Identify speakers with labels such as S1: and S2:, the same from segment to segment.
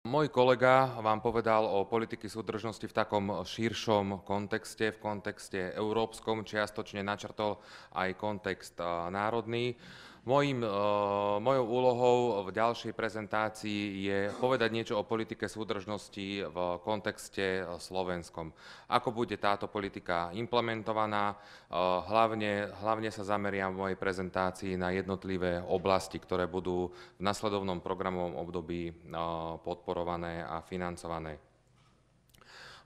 S1: Môj kolega vám povedal o politiky súdržnosti v takom širšom kontexte, v kontexte európskom, čiastočne načrtol aj kontext národný. Mojou úlohou v ďalšej prezentácii je povedať niečo o politike súdržnosti v kontexte slovenskom. Ako bude táto politika implementovaná, hlavne sa zameriam v mojej prezentácii na jednotlivé oblasti, ktoré budú v nasledovnom programovom období podporované a financované.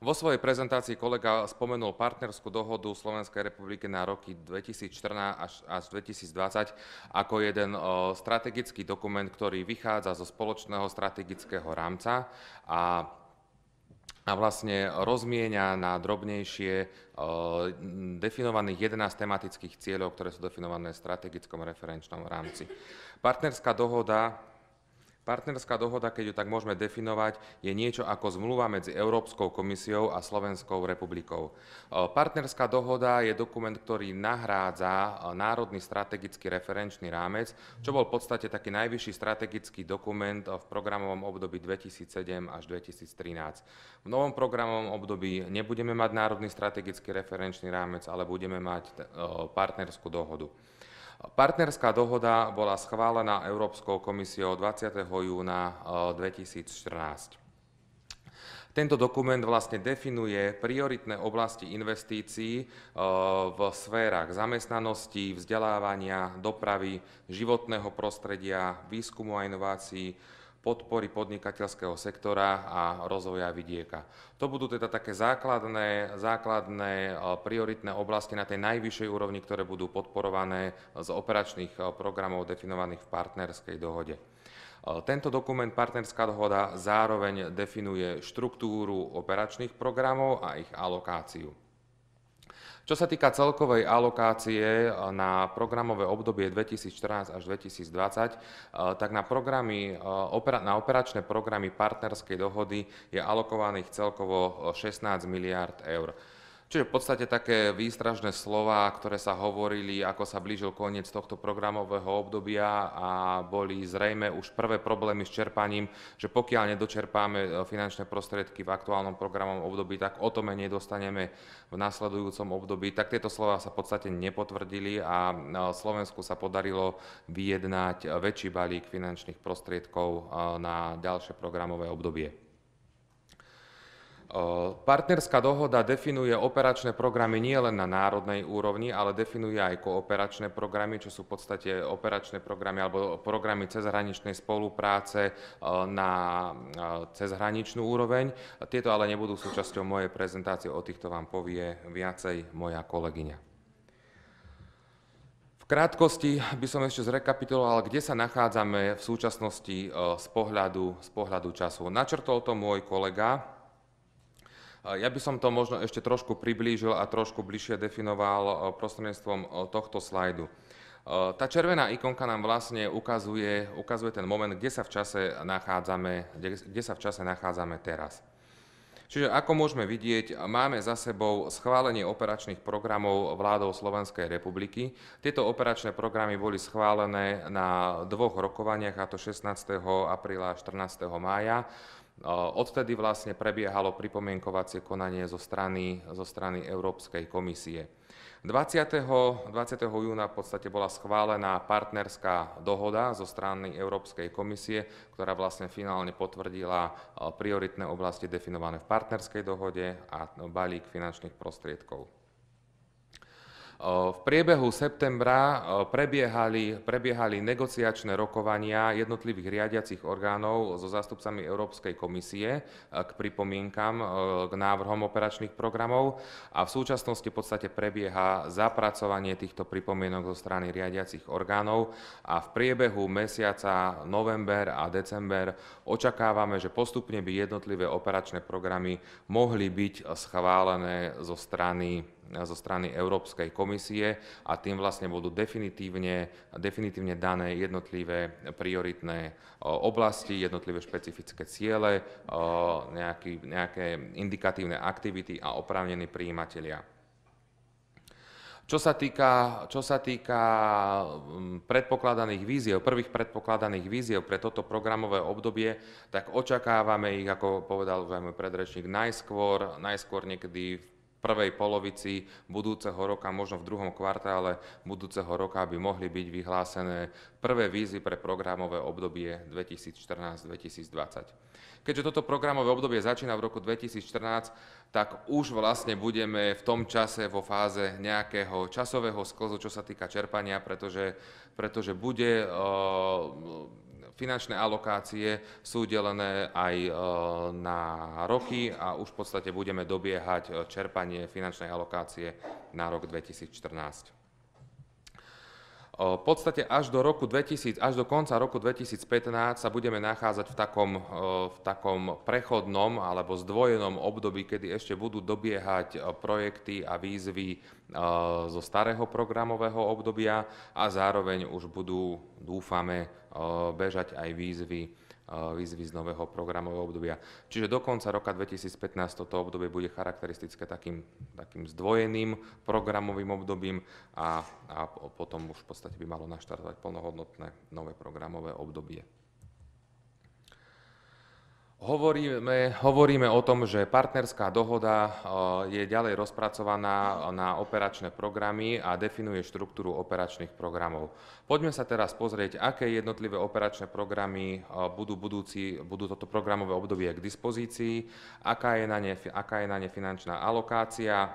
S1: Vo svojej prezentácii kolega spomenul partnerskú dohodu Slovenskej republiky na roky 2014 až 2020 ako jeden strategický dokument, ktorý vychádza zo spoločného strategického rámca a vlastne rozmienia na drobnejšie definovaných 11 tematických cieľov, ktoré sú definované v strategickom referenčnom rámci. Partnerská dohoda, keď ju tak môžeme definovať, je niečo ako zmluva medzi Európskou komisiou a Slovenskou republikou. Partnerská dohoda je dokument, ktorý nahrádza národný strategický referenčný rámec, čo bol v podstate taký najvyšší strategický dokument v programovom období 2007 až 2013. V novom programovom období nebudeme mať národný strategický referenčný rámec, ale budeme mať partnerskú dohodu. Partnerská dohoda bola schválená Európskou komisiou 20. júna 2014. Tento dokument vlastne definuje prioritné oblasti investícií v sférach zamestnanosti, vzdelávania, dopravy, životného prostredia, výskumu a inovácií, podpory podnikateľského sektora a rozvoja vidieka. To budú teda také základné prioritné oblasti na tej najvyššej úrovni, ktoré budú podporované z operačných programov definovaných v partnerskej dohode. Tento dokument, partnerská dohoda, zároveň definuje štruktúru operačných programov a ich alokáciu. Čo sa týka celkovej alokácie na programové obdobie 2014 až 2020, tak na operačné programy partnerskej dohody je alokovaných celkovo 16 miliárd eur. Čiže v podstate také výstražné slová, ktoré sa hovorili, ako sa blížil koniec tohto programového obdobia a boli zrejme už prvé problémy s čerpaním, že pokiaľ nedočerpáme finančné prostriedky v aktuálnom programovom období, tak o to menej dostaneme v nasledujúcom období. Tak tieto slová sa v podstate nepotvrdili a Slovensku sa podarilo vyjednať väčší balík finančných prostriedkov na ďalšie programové obdobie. Partnerská dohoda definuje operačné programy nie len na národnej úrovni, ale definuje aj kooperačné programy, čo sú v podstate operačné programy alebo programy cezhraničnej spolupráce na cezhraničnú úroveň. Tieto ale nebudú súčasťou mojej prezentácie, o týchto vám povie viacej moja kolegyňa. V krátkosti by som ešte zrekapituloval, kde sa nachádzame v súčasnosti z pohľadu času. Načrtol to môj kolega. Ja by som to možno ešte trošku priblížil a trošku bližšie definoval prostredníctvom tohto slajdu. Tá červená ikonka nám vlastne ukazuje ten moment, kde sa v čase nachádzame teraz. Čiže ako môžeme vidieť, máme za sebou schválenie operačných programov vládou Slovenskej republiky. Tieto operačné programy boli schválené na dvoch rokovaniach, a to 16. apríla a 14. mája. Odtedy vlastne prebiehalo pripomienkovacie konanie zo strany Európskej komisie. 20. júna v podstate bola schválená partnerská dohoda zo strany Európskej komisie, ktorá vlastne finálne potvrdila prioritné oblasti definované v partnerskej dohode a balík finančných prostriedkov. V priebehu septembra prebiehali negociačné rokovania jednotlivých riadiacich orgánov so zástupcami Európskej komisie k pripomienkam k návrhom operačných programov a v súčasnosti v podstate prebieha zapracovanie týchto pripomienok zo strany riadiacich orgánov a v priebehu mesiaca november a december očakávame, že postupne by jednotlivé operačné programy mohli byť schválené zo strany Európskej komisie a tým vlastne budú definitívne dané jednotlivé prioritné oblasti, jednotlivé špecifické ciele, nejaké indikatívne aktivity a oprávnení prijímatelia. Čo sa týka predpokladaných víziev, prvých predpokladaných víziev pre toto programové obdobie, tak očakávame ich, ako povedal už aj môj predrečník, najskôr niekedy v prvej polovici budúceho roka, možno v druhom kvartále budúceho roka by mohli byť vyhlásené prvé výzvy pre programové obdobie 2014-2020. Keďže toto programové obdobie začína v roku 2014, tak už vlastne budeme v tom čase vo fáze nejakého časového sklzu, čo sa týka čerpania, pretože bude finančné alokácie sú delené aj na roky a už v podstate budeme dobiehať čerpanie finančnej alokácie na rok 2014. V podstate až do konca roku 2015 sa budeme nachádzať v takom prechodnom alebo zdvojenom období, kedy ešte budú dobiehať projekty a výzvy zo starého programového obdobia a zároveň už budú, dúfame, bežať aj výzvy z nového programového obdobia. Čiže do konca roka 2015 toto obdobie bude charakteristické takým zdvojeným programovým obdobím a potom už v podstate by malo naštartovať plnohodnotné nové programové obdobie. Hovoríme o tom, že partnerská dohoda je ďalej rozpracovaná na operačné programy a definuje štruktúru operačných programov. Poďme sa teraz pozrieť, aké jednotlivé operačné programy budú toto programové obdobie k dispozícii, aká je na ne finančná alokácia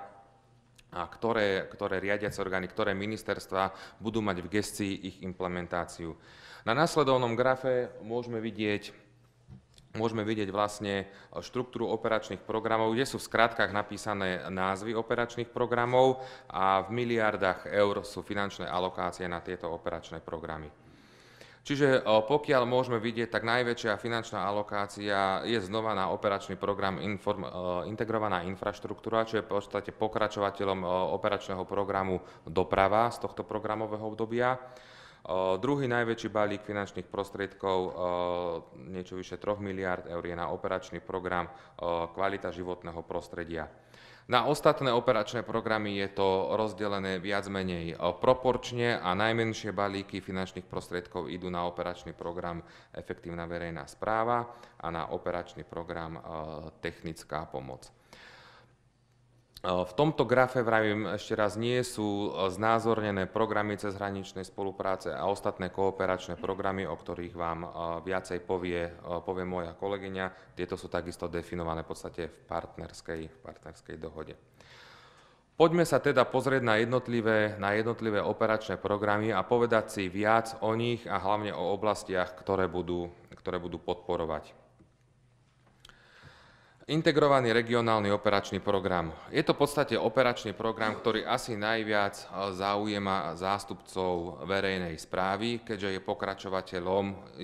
S1: a ktoré riadiace orgány, ktoré ministerstvá budú mať v gestii ich implementáciu. Na nasledovnom grafe môžeme vidieť vlastne štruktúru operačných programov, kde sú v skratkách napísané názvy operačných programov a v miliardách eur sú finančné alokácie na tieto operačné programy. Čiže pokiaľ môžeme vidieť, tak najväčšia finančná alokácia je znova na operačný program Integrovaná infraštruktúra, čo je v podstate pokračovateľom operačného programu Doprava z tohto programového obdobia. Druhý najväčší balík finančných prostriedkov, niečo vyše 3 miliárd eur, je na operačný program Kvalita životného prostredia. Na ostatné operačné programy je to rozdelené viac menej proporčne a najmenšie balíky finančných prostriedkov idú na operačný program Efektívna verejná správa a na operačný program Technická pomoc. V tomto grafe, vravím ešte raz, nie sú znázornené programy cezhraničnej spolupráce a ostatné kooperačné programy, o ktorých vám viacej povie moja kolegyňa. Tieto sú takisto definované v podstate v partnerskej dohode. Poďme sa teda pozrieť na jednotlivé operačné programy a povedať si viac o nich a hlavne o oblastiach, ktoré budú podporovať. Integrovaný regionálny operačný program. Je to v podstate operačný program, ktorý asi najviac zaujíma zástupcov verejnej správy, keďže je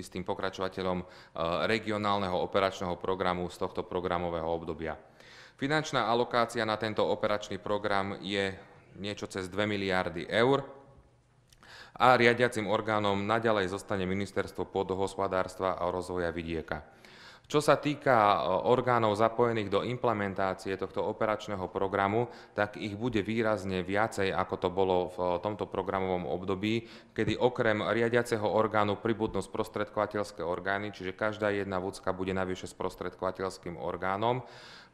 S1: istým pokračovateľom regionálneho operačného programu z tohto programového obdobia. Finančná alokácia na tento operačný program je niečo cez 2 miliardy eur a riadiacim orgánom naďalej zostane Ministerstvo pôdohospodárstva a rozvoja vidieka. Čo sa týka orgánov zapojených do implementácie tohto operačného programu, tak ich bude výrazne viacej, ako to bolo v tomto programovom období, kedy okrem riadiaceho orgánu pribudnú sprostredkovateľské orgány, čiže každá jedna vúcka bude navyše sprostredkovateľským orgánom.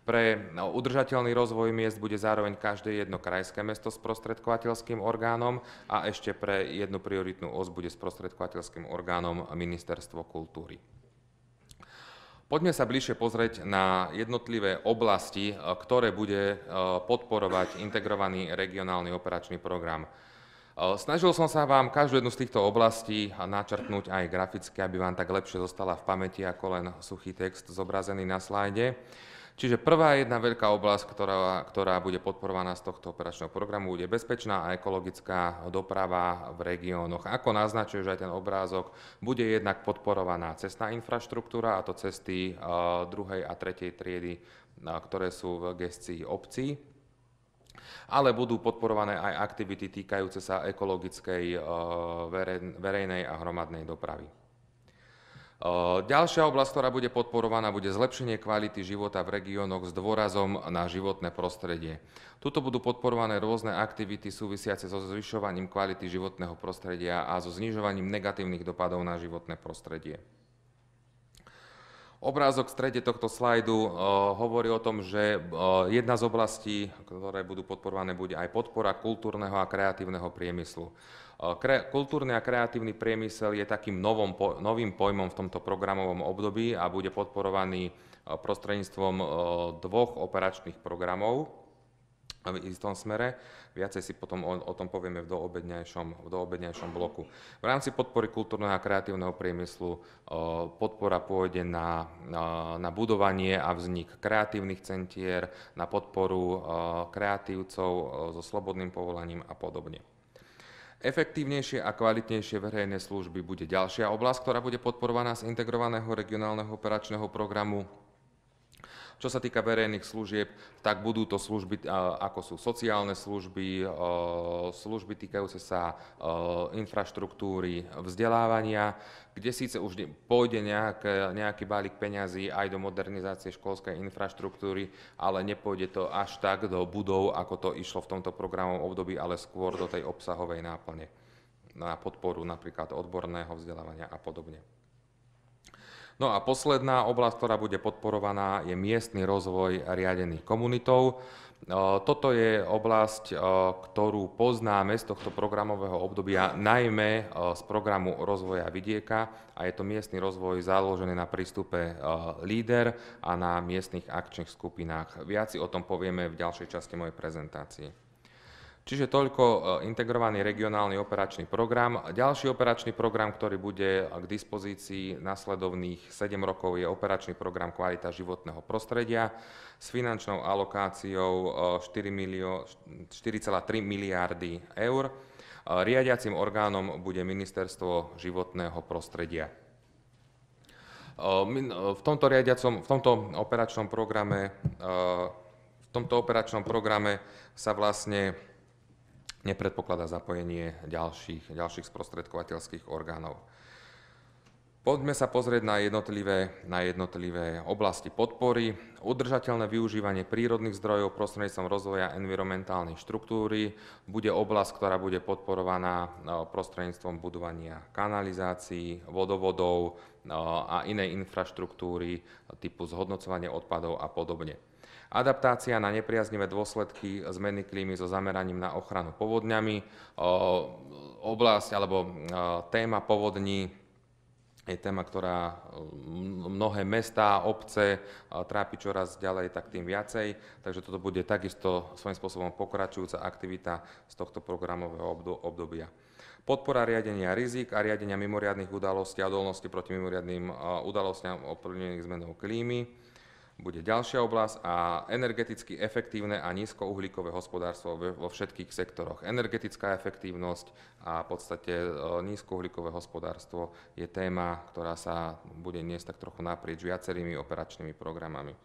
S1: Pre udržateľný rozvoj miest bude zároveň každé jedno krajské mesto sprostredkovateľským orgánom a ešte pre jednu prioritnú os bude sprostredkovateľským orgánom Ministerstvo kultúry. Poďme sa bližšie pozrieť na jednotlivé oblasti, ktoré bude podporovať integrovaný regionálny operačný program. Snažil som sa vám každú jednu z týchto oblastí načrtnúť aj graficky, aby vám tak lepšie zostala v pamäti ako len suchý text zobrazený na slajde. Čiže prvá jedna veľká oblasť, ktorá bude podporovaná z tohto operačného programu, bude bezpečná a ekologická doprava v regiónoch. Ako naznačuje, že aj ten obrázok, bude jednak podporovaná cestná infraštruktúra, a to cesty 2. a 3. triedy, ktoré sú v gestii obcí, ale budú podporované aj aktivity týkajúce sa ekologickej verejnej a hromadnej dopravy. Ďalšia oblasť, ktorá bude podporovaná, bude zlepšenie kvality života v regiónoch s dôrazom na životné prostredie. Tuto budú podporované rôzne aktivity súvisiace so zvyšovaním kvality životného prostredia a so znižovaním negatívnych dopadov na životné prostredie. Obrázok v strede tohto slajdu hovorí o tom, že jedna z oblastí, ktoré budú podporované, bude aj podpora kultúrneho a kreatívneho priemyslu. Kultúrny a kreatívny priemysel je takým novým pojmom v tomto programovom období a bude podporovaný prostredníctvom dvoch operačných programov v istom smere. Viacej si potom o tom povieme v doobedňajšom bloku. V rámci podpory kultúrneho a kreatívneho priemyslu podpora pôjde na budovanie a vznik kreatívnych centier, na podporu kreatívcov so slobodným povolaním a podobne. Efektívnejšie a kvalitnejšie verejné služby bude ďalšia oblasť, ktorá bude podporovaná z integrovaného regionálneho operačného programu. Čo sa týka verejných služieb, tak budú to služby, ako sú sociálne služby, služby týkajúce sa infraštruktúry vzdelávania, kde síce už pôjde nejaký balík peňazí aj do modernizácie školskej infraštruktúry, ale nepôjde to až tak do budov, ako to išlo v tomto programovom období, ale skôr do tej obsahovej náplne, na podporu napríklad odborného vzdelávania a podobne. No a posledná oblasť, ktorá bude podporovaná, je miestny rozvoj riadený komunitou. Toto je oblasť, ktorú poznáme z tohto programového obdobia, najmä z programu rozvoja vidieka, a je to miestny rozvoj založený na prístupe LEADER a na miestnych akčných skupinách. Viac si o tom povieme v ďalšej časti mojej prezentácie. Čiže toľko integrovaný regionálny operačný program. Ďalší operačný program, ktorý bude k dispozícii nasledovných 7 rokov, je operačný program Kvalita životného prostredia s finančnou alokáciou 4,3 miliardy eur. Riadiacim orgánom bude Ministerstvo životného prostredia. V tomto operačnom programe sa vlastne nepredpokladá zapojenie ďalších sprostredkovateľských orgánov. Poďme sa pozrieť na jednotlivé oblasti podpory. Udržateľné využívanie prírodných zdrojov prostredníctvom rozvoja environmentálnej štruktúry bude oblasť, ktorá bude podporovaná prostredníctvom budovania kanalizácií, vodovodov a inej infraštruktúry typu zhodnocovanie odpadov a podobne. Adaptácia na nepriaznivé dôsledky zmeny klímy so zameraním na ochranu povodňami. Oblasť alebo téma povodní je téma, ktorá mnohé mestá, obce trápi čoraz ďalej, tak tým viacej. Takže toto bude takisto svojím spôsobom pokračujúca aktivita z tohto programového obdobia. Podpora riadenia rizik a riadenia mimoriadnych udalostí a odolnosti proti mimoriadnym udalostiam ovplyvnených zmenou klímy bude ďalšia oblasť, a energeticky efektívne a nízkouhlíkové hospodárstvo vo všetkých sektoroch. Energetická efektívnosť a v podstate nízkouhlíkové hospodárstvo je téma, ktorá sa bude niesť tak trochu naprieč viacerými operačnými programami.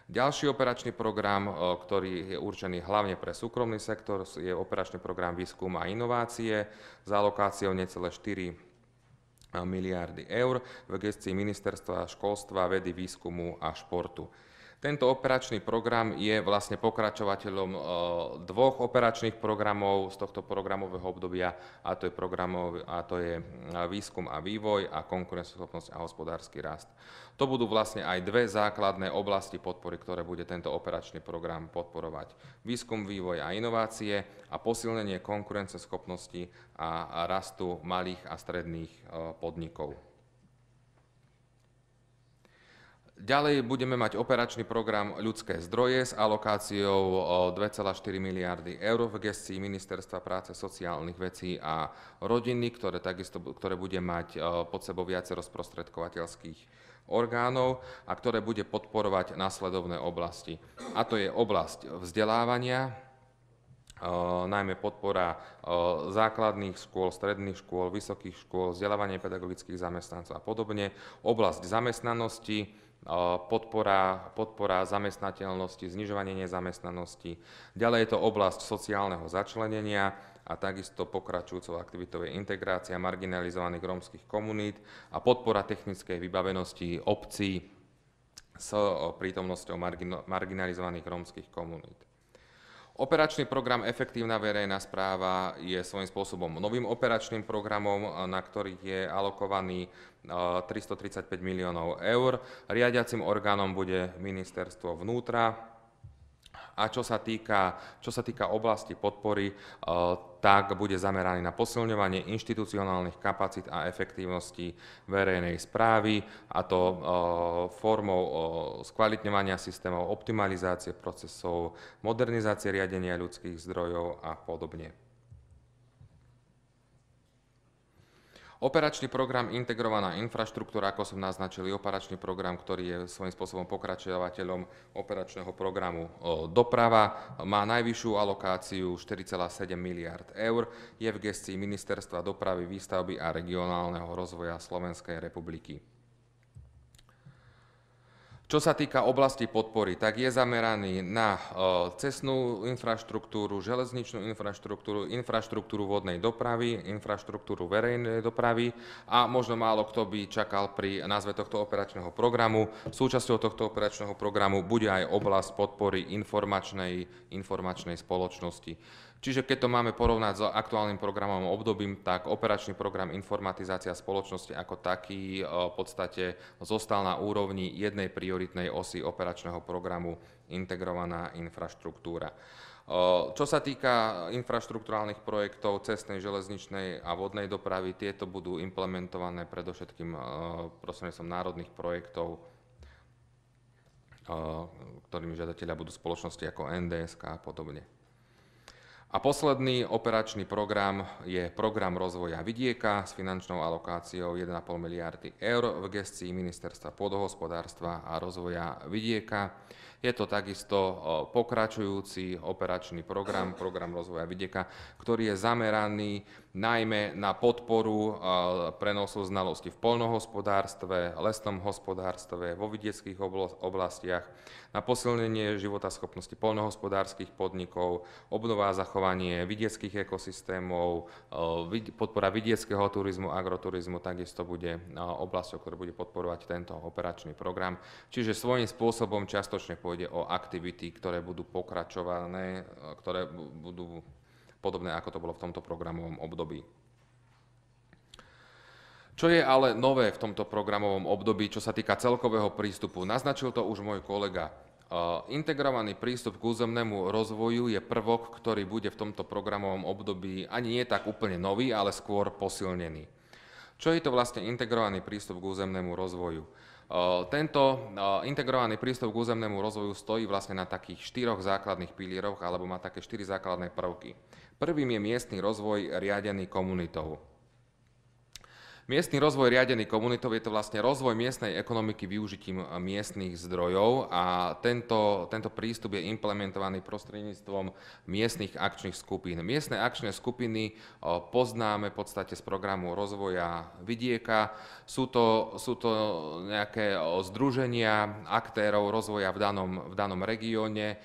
S1: Ďalší operačný program, ktorý je určený hlavne pre súkromný sektor, je operačný program Výskum a inovácie s alokáciou necelé 4 miliardy eur v gestii Ministerstva školstva, vedy, výskumu a športu. Tento operačný program je vlastne pokračovateľom dvoch operačných programov z tohto programového obdobia, a to je výskum a vývoj a konkurencieschopnosť a hospodársky rast. To budú vlastne aj dve základné oblasti podpory, ktoré bude tento operačný program podporovať. Výskum, vývoj a inovácie a posilnenie konkurencieschopnosti a rastu malých a stredných podnikov. Ďalej budeme mať operačný program Ľudské zdroje s alokáciou 2,4 miliardy eur v gestii Ministerstva práce, sociálnych vecí a rodiny, ktoré bude mať pod sebou viacero sprostredkovateľských orgánov a ktoré bude podporovať nasledovné oblasti. A to je oblasť vzdelávania, najmä podpora základných škôl, stredných škôl, vysokých škôl, vzdelávanie pedagogických zamestnancov a podobne, oblasť zamestnanosti, podpora zamestnateľnosti, znižovanie nezamestnanosti. Ďalej je to oblasť sociálneho začlenenia a takisto pokračujúcou aktivitou je integrácia marginalizovaných rómskych komunít a podpora technickej vybavenosti obcí s prítomnosťou marginalizovaných rómskych komunít. Operačný program Efektívna verejná správa je svojím spôsobom novým operačným programom, na ktorý je alokovaný 335 miliónov eur. Riadiacim orgánom bude Ministerstvo vnútra. A čo sa týka oblasti podpory, tak bude zameraný na posilňovanie inštitucionálnych kapacít a efektívnosti verejnej správy, a to formou skvalitňovania systémov, optimalizácie procesov, modernizácie riadenia ľudských zdrojov a podobne. Operačný program Integrovaná infraštruktúra, ako som naznačil, je operačný program, ktorý je svojím spôsobom pokračovateľom operačného programu Doprava. Má najvyššiu alokáciu 4,7 miliard eur. Je v gestii Ministerstva dopravy, výstavby a regionálneho rozvoja Slovenskej republiky. Čo sa týka oblasti podpory, tak je zameraný na cestnú infraštruktúru, železničnú infraštruktúru, infraštruktúru vodnej dopravy, infraštruktúru verejnej dopravy a možno málo kto by čakal pri názve tohto operačného programu. Súčasťou tohto operačného programu bude aj oblasť podpory informačnej spoločnosti. Čiže keď to máme porovnať s aktuálnym programovým obdobím, tak operačný program Informatizácia spoločnosti ako taký v podstate zostal na úrovni jednej prioritnej osy operačného programu Integrovaná infraštruktúra. Čo sa týka infraštruktúrálnych projektov cestnej, železničnej a vodnej dopravy, tieto budú implementované predovšetkým prostredníctvom národných projektov, ktorými žiadatelia budú spoločnosti ako NDSK a podobne. A posledný operačný program je program rozvoja vidieka s finančnou alokáciou 1,5 miliardy eur v gestii Ministerstva pôdohospodárstva a rozvoja vidieka. Je to takisto pokračujúci operačný program rozvoja vidieka, ktorý je zameraný najmä na podporu prenosu znalostí v poľnohospodárstve, lesnom hospodárstve, vo vidieckých oblastiach, na posilnenie životaschopnosti poľnohospodárskych podnikov, obnova a zachovanie vidieckých ekosystémov, podpora vidieckého turizmu, agroturizmu, takisto bude oblasťou, ktorá bude podporovať tento operačný program. Čiže svojím spôsobom čiastočne pôjde o aktivity, ktoré budú pokračované, ktoré budú podobné, ako to bolo v tomto programovom období. Čo je ale nové v tomto programovom období, čo sa týka celkového prístupu? Naznačil to už môj kolega. Integrovaný prístup k územnému rozvoju je prvok, ktorý bude v tomto programovom období ani nie tak úplne nový, ale skôr posilnený. Čo je to vlastne integrovaný prístup k územnému rozvoju? Tento integrovaný prístup k územnému rozvoju stojí vlastne na takých 4 základných pilieroch, alebo má také 4 základné prvky. Prvým je miestny rozvoj riadený komunitou. Miestny rozvoj riadený komunitou je to vlastne rozvoj miestnej ekonomiky využitím miestnych zdrojov a tento prístup je implementovaný prostredníctvom miestnych akčných skupín. Miestne akčné skupiny poznáme v podstate z programu rozvoja vidieka. Sú to nejaké združenia aktérov rozvoja v danom regióne,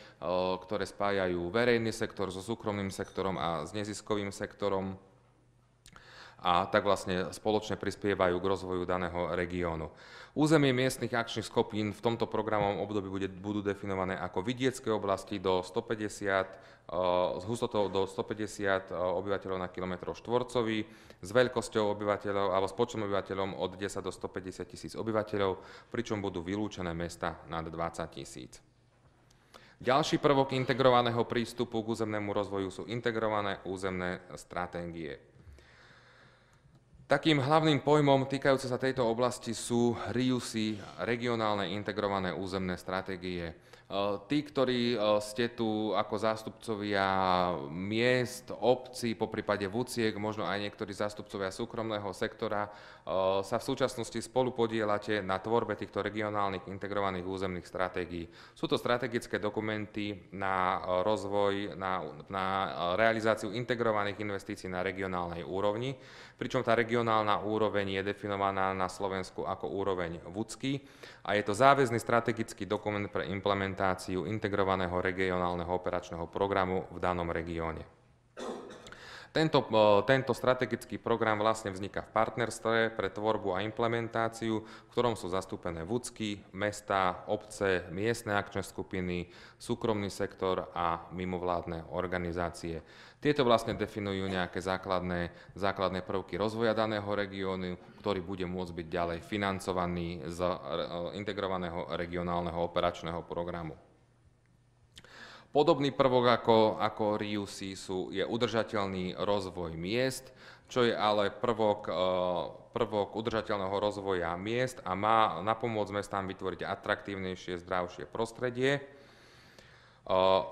S1: ktoré spájajú verejný sektor so súkromným sektorom a s neziskovým sektorom, a tak vlastne spoločne prispievajú k rozvoju daného regiónu. Územie miestnych akčných skupín v tomto programovom období budú definované ako vidiecké oblasti do 150, s hustotou do 150 obyvateľov na kilometrov štvorcový, s veľkosťou obyvateľov alebo s počtom obyvateľom od 10 do 150 tisíc obyvateľov, pričom budú vylúčené mesta nad 20 tisíc. Ďalší prvok integrovaného prístupu k územnému rozvoju sú integrované územné stratégie. Takým hlavným pojmom týkajúce sa tejto oblasti sú RIUSy, regionálne integrované územné stratégie. Tí, ktorí ste tu ako zástupcovia miest, obcí, poprípade VÚCIek, možno aj niektorí zástupcovia súkromného sektora, sa v súčasnosti spolupodielate na tvorbe týchto regionálnych integrovaných územných stratégií. Sú to strategické dokumenty na rozvoj, na realizáciu integrovaných investícií na regionálnej úrovni, pričom tá regionálna úroveň je definovaná na Slovensku ako úroveň VÚCky a je to záväzný strategický dokument pre implementáciu integrovaného regionálneho operačného programu v danom regióne. Tento strategický program vlastne vzniká v partnerstve pre tvorbu a implementáciu, v ktorom sú zastúpené VÚCky, mestá, obce, miestne akčné skupiny, súkromný sektor a mimovládne organizácie. Tieto vlastne definujú nejaké základné prvky rozvoja daného regiónu, ktorý bude môcť byť ďalej financovaný z integrovaného regionálneho operačného programu. Podobný prvok ako RIU-SIS je udržateľný rozvoj miest, čo je ale prvok udržateľného rozvoja miest a má napomôcť mestám vytvoriť atraktívnejšie, zdravšie prostredie.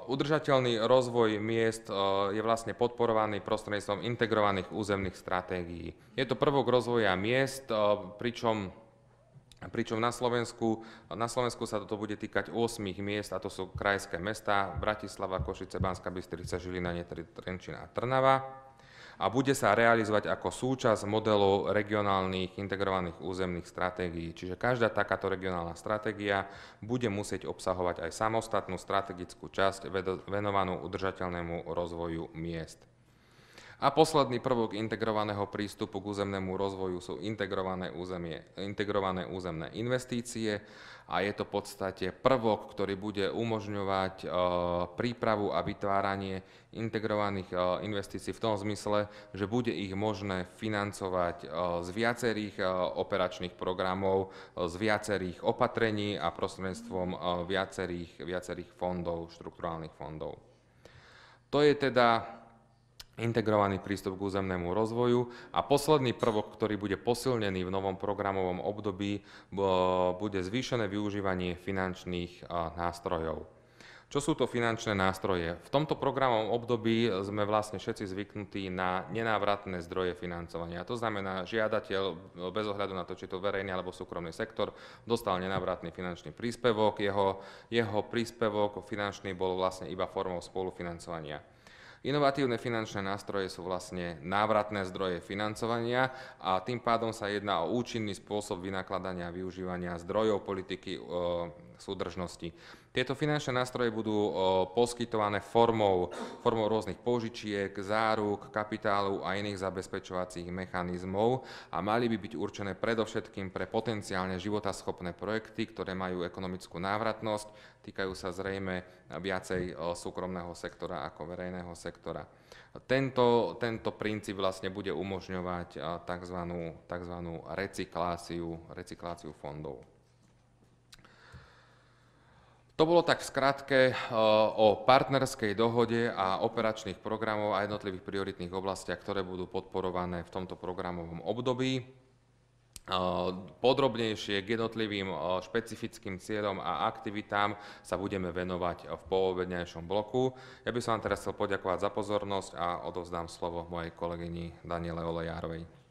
S1: Udržateľný rozvoj miest je vlastne podporovaný prostredníctvom integrovaných územných stratégií. Je to prvok rozvoja miest, pričom na Slovensku sa toto bude týkať 8 miest, a to sú krajské mestá: Bratislava, Košice, Banská Bystrica, Žilina, Nitriť, Trenčín a Trnava. A bude sa realizovať ako súčasť modelov regionálnych integrovaných územných stratégií. Čiže každá takáto regionálna stratégia bude musieť obsahovať aj samostatnú strategickú časť venovanú udržateľnému rozvoju miest. A posledný prvok integrovaného prístupu k územnému rozvoju sú integrované územné investície a je to v podstate prvok, ktorý bude umožňovať prípravu a vytváranie integrovaných investícií v tom zmysle, že bude ich možné financovať z viacerých operačných programov, z viacerých opatrení a prostredníctvom viacerých fondov, štrukturálnych fondov. To je teda integrovaný prístup k územnému rozvoju. A posledný prvok, ktorý bude posilnený v novom programovom období, bude zvýšené využívanie finančných nástrojov. Čo sú to finančné nástroje? V tomto programovom období sme vlastne všetci zvyknutí na nenávratné zdroje financovania. To znamená, žiadateľ, bez ohľadu na to, či to verejný alebo súkromný sektor, dostal nenávratný finančný príspevok. Jeho príspevok finančný bol vlastne iba formou spolufinancovania. Inovatívne finančné nástroje sú vlastne návratné zdroje financovania a tým pádom sa jedná o účinný spôsob vynakladania a využívania zdrojov politiky súdržnosti. Tieto finančné nástroje budú poskytované formou rôznych požičiek, záruk, kapitálu a iných zabezpečovacích mechanizmov a mali by byť určené predovšetkým pre potenciálne životaschopné projekty, ktoré majú ekonomickú návratnosť, týkajú sa zrejme viacej súkromného sektora ako verejného sektora. Tento princíp vlastne bude umožňovať tzv. recykláciu fondov. To bolo tak v skratke o partnerskej dohode a operačných programov a jednotlivých prioritných oblastiach, ktoré budú podporované v tomto programovom období. Podrobnejšie k jednotlivým špecifickým cieľom a aktivitám sa budeme venovať v poobedňajšom bloku. Ja by som vám teraz chcel poďakovať za pozornosť a odovzdám slovo mojej kolegyni Daniele Olejárovej.